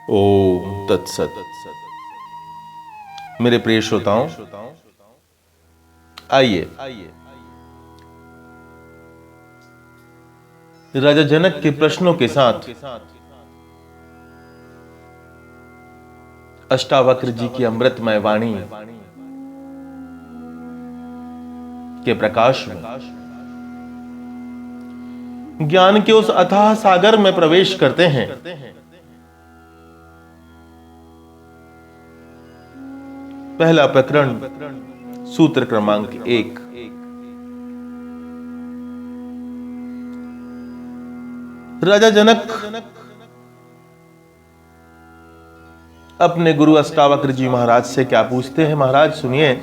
ओम तत्सत। मेरे प्रिय श्रोताओं, आइए राजा जनक के प्रश्नों के साथ अष्टावक्र जी की अमृतमय वाणी के प्रकाश में ज्ञान के उस अथाह सागर में प्रवेश करते हैं पहला प्रकरण, सूत्र क्रमांक 1। राजा जनक अपने गुरु अष्टावक्र जी महाराज से क्या पूछते हैं? महाराज सुनिए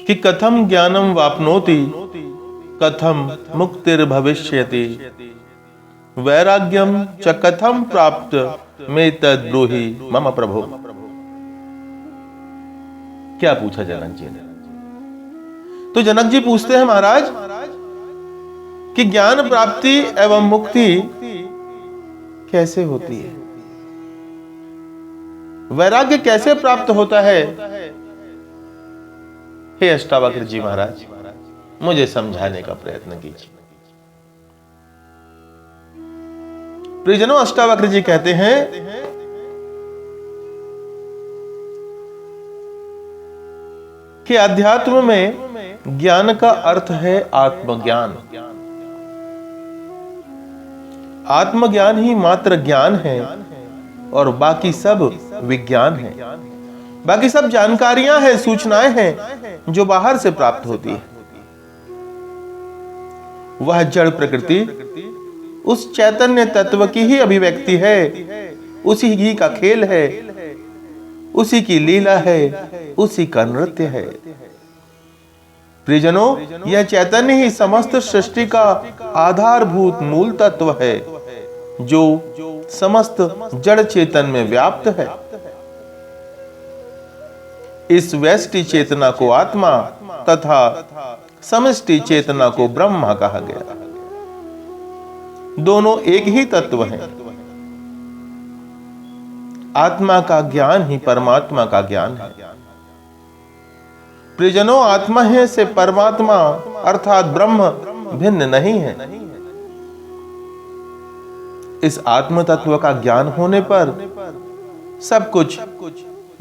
कि कथम ज्ञानम वाप्नोति कथम मुक्तिर्भविष्यति वैराग्यम च कथम प्राप्त में तद्ब्रूहि मम प्रभो। क्या पूछा जनक जी ने? तो जनक जी पूछते हैं महाराज कि ज्ञान प्राप्ति एवं मुक्ति कैसे होती है, वैराग्य कैसे प्राप्त होता है? हे अष्टावक्र जी महाराज, मुझे समझाने का प्रयत्न कीजिए। प्रियजनों, अष्टावक्र जी कहते हैं कि अध्यात्म में ज्ञान का अर्थ है आत्मज्ञान। आत्मज्ञान ही मात्र ज्ञान है और बाकी सब विज्ञान है। बाकी सब जानकारियां हैं, सूचनाएं हैं जो बाहर से प्राप्त होती है। वह जड़ प्रकृति उस चैतन्य तत्व की ही अभिव्यक्ति है, उसी ही का खेल है, उसी की लीला है, उसी का नृत्य है। प्रियजनों, यह चैतन्य ही समस्त सृष्टि का आधारभूत मूल तत्व है जो समस्त जड़ चेतन में व्याप्त है। इस व्यष्टि चेतना को आत्मा तथा समष्टि चेतना को ब्रह्मा कहा गया। दोनों एक ही तत्व हैं। आत्मा का ज्ञान ही परमात्मा का ज्ञान है। प्रियजनों, आत्मा है से परमात्मा अर्थात ब्रह्म भिन्न नहीं है। इस आत्म तत्व का ज्ञान होने पर सब कुछ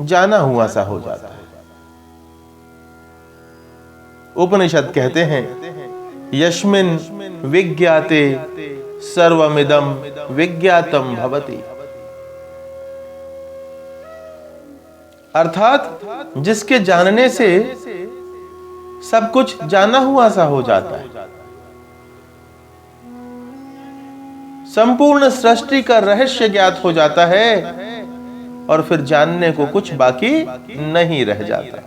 जाना हुआ सा हो जाता है। उपनिषद कहते हैं यस्मिन् विज्ञाते सर्वमिदं विज्ञातम भवति। अर्थात जिसके जानने से सब कुछ जाना हुआ सा हो जाता है। संपूर्ण सृष्टि का रहस्य ज्ञात हो जाता है और फिर जानने को कुछ बाकी नहीं रह जाता।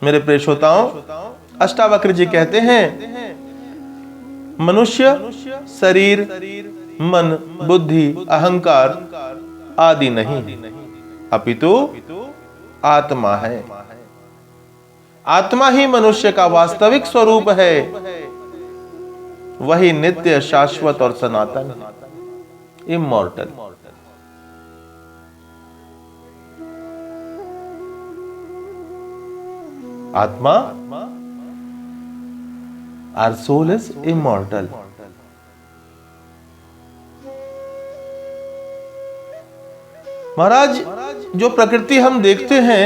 मेरे प्रिय श्रोताओं, अष्टावक्र जी कहते हैं मनुष्य शरीर, मन, बुद्धि, अहंकार आदि नहीं है, अपितु आत्मा है। आत्मा ही मनुष्य का वास्तविक स्वरूप है। वही नित्य, शाश्वत और सनातन है, इमॉर्टल। आत्मा, our soul is immortal. महाराज, जो प्रकृति हम देखते हैं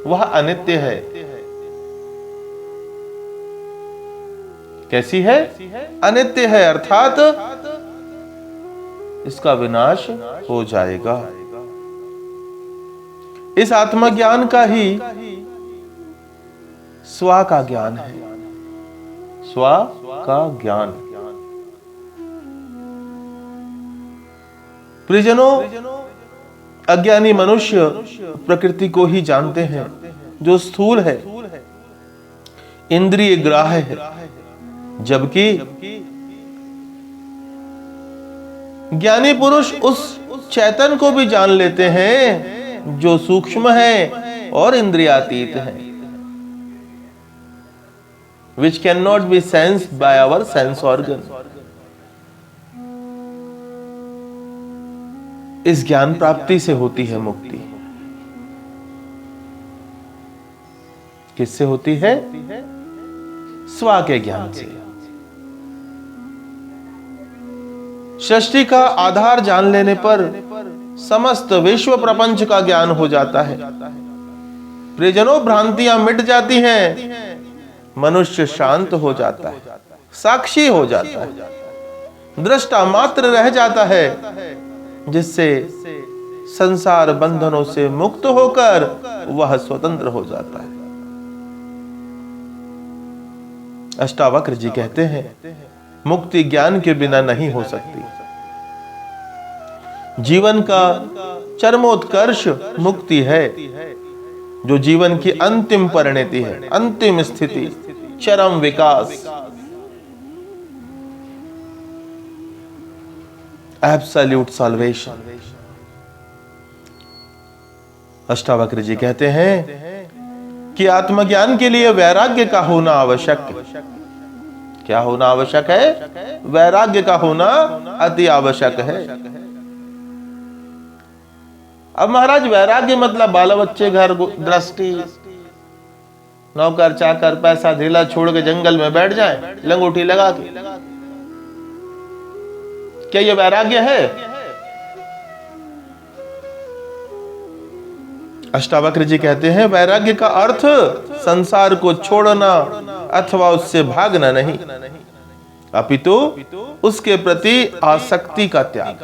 वह अनित्य है। कैसी है? अनित्य है, अर्थात इसका विनाश हो जाएगा। इस आत्मज्ञान का ही स्व का ज्ञान है। स्व का ज्ञान। प्रियजनों, अज्ञानी मनुष्य प्रकृति को ही जानते हैं जो स्थूल है, इंद्रिय ग्राह्य है, जबकि ज्ञानी पुरुष उस चैतन को भी जान लेते हैं जो सूक्ष्म है और इंद्रियातीत है, which cannot be sensed by our sense organ. इस ज्ञान प्राप्ति से होती है मुक्ति। किससे होती है? स्व के ज्ञान से। सृष्टि का आधार जान लेने पर समस्त विश्व प्रपंच का ज्ञान हो जाता है। प्रियजनों, भ्रांतियां मिट जाती हैं, मनुष्य शांत हो जाता है, साक्षी हो जाता है, दृष्टा मात्र रह जाता है, जिससे संसार बंधनों से मुक्त होकर वह स्वतंत्र हो जाता है। अष्टावक्र जी कहते हैं, मुक्ति ज्ञान के बिना नहीं हो सकती। जीवन का चरमोत्कर्ष मुक्ति है, जो जीवन की अंतिम परिणति है, अंतिम स्थिति, चरम विकास, एब्सोल्यूट सॉल्वेशन। अष्टावक्र जी कहते हैं कि आत्मज्ञान के लिए वैराग्य का होना आवश्यक है। क्या होना आवश्यक है? वैराग्य का होना अति आवश्यक है। अब महाराज, वैराग्य मतलब बाल बच्चे, घर दृष्टि, नौकर चाकर, पैसा धेला छोड़ के जंगल में बैठ जाए लंगोटी लगा के, क्या ये वैराग्य है? अष्टावक्र जी कहते हैं, वैराग्य का अर्थ संसार को छोड़ना अथवा उससे भागना नहीं, अपितु उसके प्रति आसक्ति का त्याग।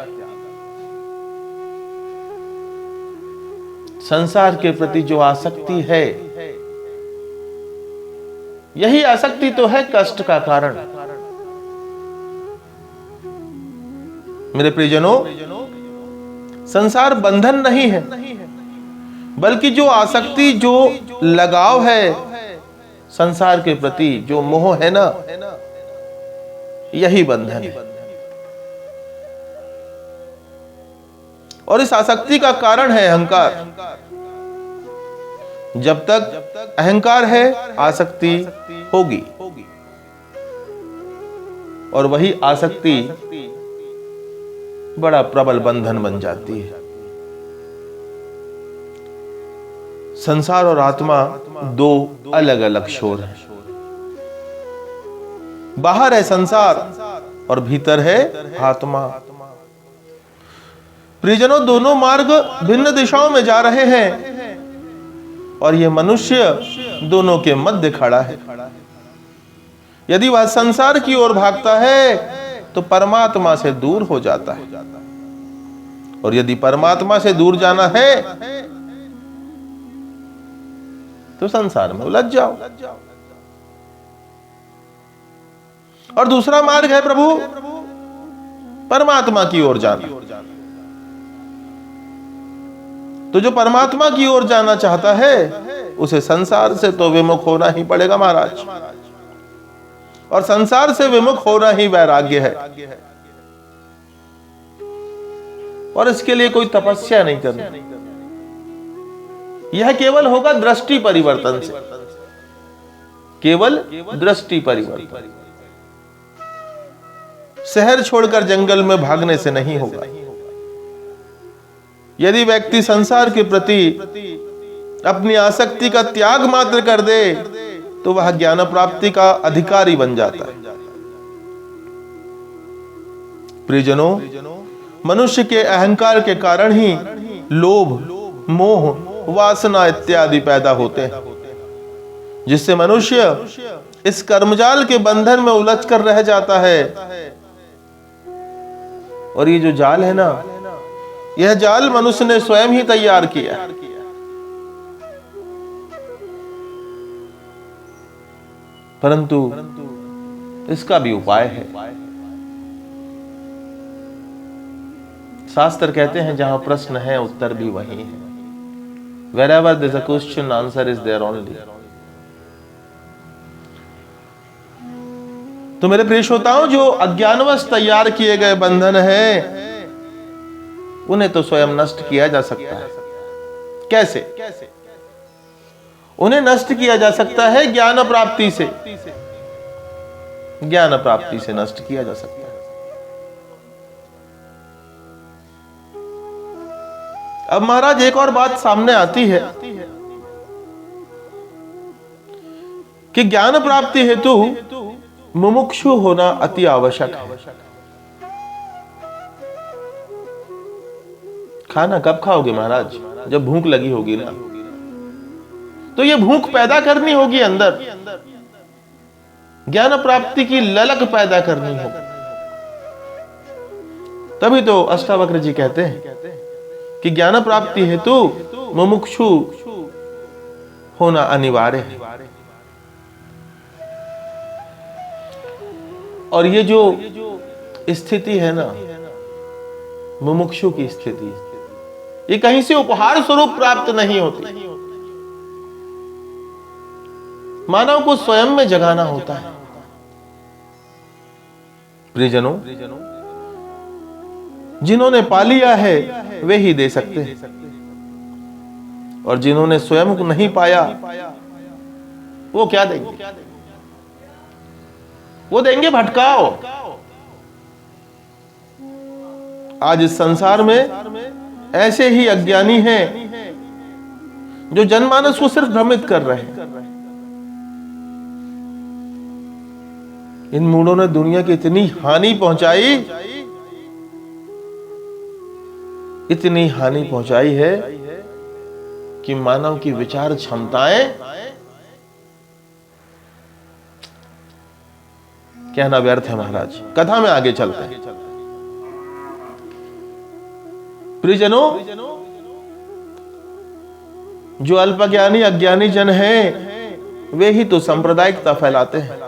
संसार के प्रति जो आसक्ति है, यही आसक्ति तो है कष्ट का कारण। मेरे प्रियजनों, संसार बंधन नहीं है, बल्कि जो आसक्ति, जो लगाव है संसार के प्रति, जो मोह है ना, यही बंधन है। और इस आसक्ति का कारण है अहंकार। जब तक अहंकार है, आसक्ति होगी, और वही आसक्ति बड़ा प्रबल बंधन बन जाती है। संसार और आत्मा दो अलग अलग शोर हैं। बाहर है संसार और भीतर है आत्मा। प्रियजनों, दोनों मार्ग भिन्न दिशाओं में जा रहे हैं, और यह मनुष्य दोनों के मध्य खड़ा है। यदि वह संसार की ओर भागता है तो परमात्मा से दूर हो जाता है, और यदि परमात्मा से दूर जाना है तो संसार में उलझ जाओ। और दूसरा मार्ग है प्रभु, परमात्मा की ओर जाना। तो जो परमात्मा की ओर जाना चाहता है, उसे संसार से तो विमुख होना ही पड़ेगा महाराज, और संसार से विमुख होना ही वैराग्य है। और इसके लिए कोई तपस्या नहीं करनी, यह केवल होगा दृष्टि परिवर्तन से, केवल दृष्टि परिवर्तन। शहर छोड़कर जंगल में भागने से नहीं होगा। यदि व्यक्ति संसार के प्रति अपनी आसक्ति का त्याग मात्र कर दे, तो वह ज्ञान प्राप्ति का अधिकारी बन जाता है। प्रियजनों, मनुष्य के अहंकार के कारण ही लोभ, मोह, वासना इत्यादि पैदा होते हैं, जिससे मनुष्य इस कर्मजाल के बंधन में उलझ कर रह जाता है। और ये जो जाल है ना, यह जाल मनुष्य ने स्वयं ही तैयार किया। परंतु इसका भी उपाय है। शास्त्र कहते हैं, जहां प्रश्न है उत्तर भी वही है। Wherever there is a question, answer is there only. तो मेरे प्रिय श्रोताओं, जो अज्ञानवश तैयार किए गए बंधन हैं, उन्हें तो स्वयं नष्ट किया जा सकता है। कैसे? उन्हें नष्ट किया जा सकता है ज्ञान प्राप्ति से। ज्ञान प्राप्ति से नष्ट किया जा सकता है। अब महाराज एक और बात सामने आती है कि ज्ञान प्राप्ति हेतु मुमुक्षु होना अति आवश्यक है। खाना कब खाओगे महाराज? जब भूख लगी होगी ना, तो ये भूख पैदा करनी होगी अंदर, ज्ञान प्राप्ति की ललक पैदा करनी होगी। तभी तो अष्टावक्र जी कहते हैं कि ज्ञान प्राप्ति हेतु मुमुक्षु होना अनिवार्य है। और ये जो स्थिति है ना, मुमुक्षु की स्थिति, ये कहीं से उपहार स्वरूप प्राप्त नहीं होती। मानव को स्वयं में जगाना होता है। प्रियजनों, जिन्होंने पा लिया है वे ही दे सकते हैं, और जिन्होंने स्वयं को नहीं पाया वो क्या देंगे? वो देंगे भटकाओ। आज इस संसार में ऐसे ही अज्ञानी हैं जो जनमानस को सिर्फ भ्रमित कर रहे हैं। इन मूढ़ों ने दुनिया की इतनी हानि पहुंचाई, इतनी हानि पहुंचाई है कि मानव की विचार क्षमताएं कहना व्यर्थ है। महाराज, कथा में आगे चलते हैं। प्रियजनों, जो अल्पज्ञानी अज्ञानी जन हैं वे ही तो सांप्रदायिकता फैलाते हैं,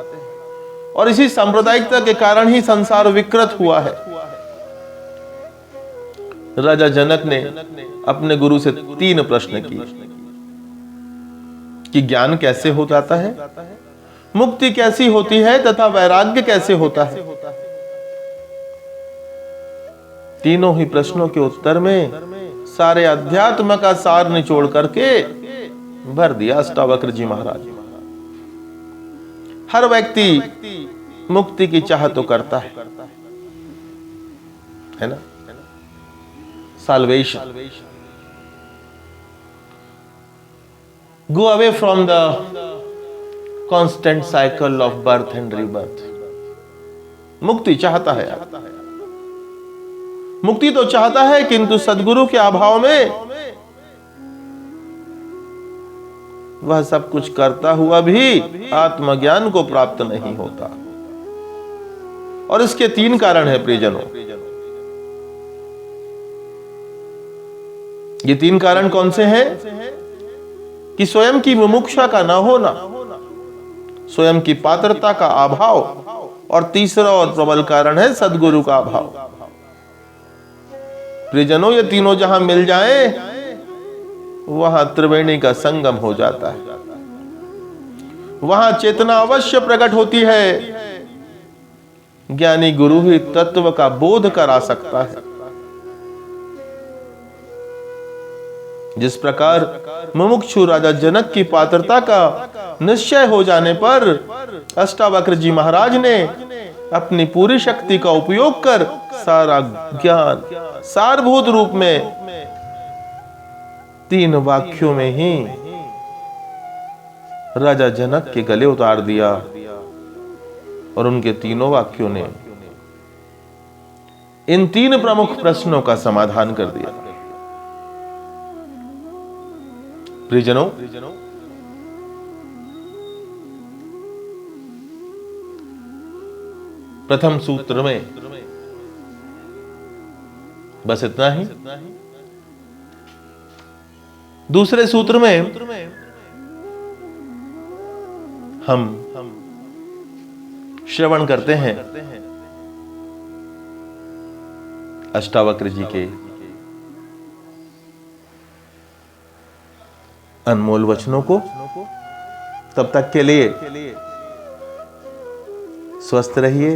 और इसी सांप्रदायिकता के कारण ही संसार विकृत हुआ है। राजा जनक ने अपने गुरु से 3 प्रश्न किए कि ज्ञान कैसे हो जाता है, मुक्ति कैसी होती है तथा वैराग्य कैसे होता है। तीनों ही प्रश्नों के उत्तर में सारे अध्यात्म का सार निचोड़ करके भर दिया अष्टावक्र जी महाराज। हर व्यक्ति मुक्ति की चाह तो करता है ना, salvation, go away from the constant cycle of birth and rebirth। मुक्ति चाहता है, मुक्ति तो चाहता है, किंतु सद्गुरु के अभाव में वह सब कुछ करता हुआ भी आत्मज्ञान को प्राप्त नहीं होता। और इसके 3 कारण है प्रियजनों। ये 3 कारण कौन से हैं? कि स्वयं की मुमुक्षा का न होना, स्वयं की पात्रता का अभाव, और तीसरा और प्रबल कारण है सद्गुरु का अभाव। प्रियजनों, ये तीनों जहां मिल जाएं वहां त्रिवेणी का संगम हो जाता है, वहां चेतना अवश्य प्रकट होती है। ज्ञानी गुरु ही तत्व का बोध करा सकता है। जिस प्रकार मुमुक्षु राजा जनक की पात्रता का निश्चय हो जाने पर अष्टावक्र जी महाराज ने अपनी पूरी शक्ति का उपयोग कर सारा ज्ञान सारभूत रूप में 3 वाक्यों में ही राजा जनक के गले उतार दिया, और उनके तीनों वाक्यों ने इन 3 प्रमुख प्रश्नों का समाधान कर दिया। प्रियजनों, प्रथम सूत्र में बस इतना ही। दूसरे सूत्र में हम श्रवण करते हैं अष्टावक्र जी के अनमोल वचनों को। तब तक के लिए स्वस्थ रहिए,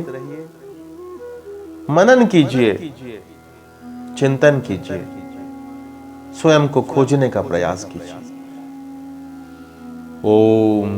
मनन कीजिए, चिंतन कीजिए, स्वयं को खोजने का प्रयास कीजिए। ओम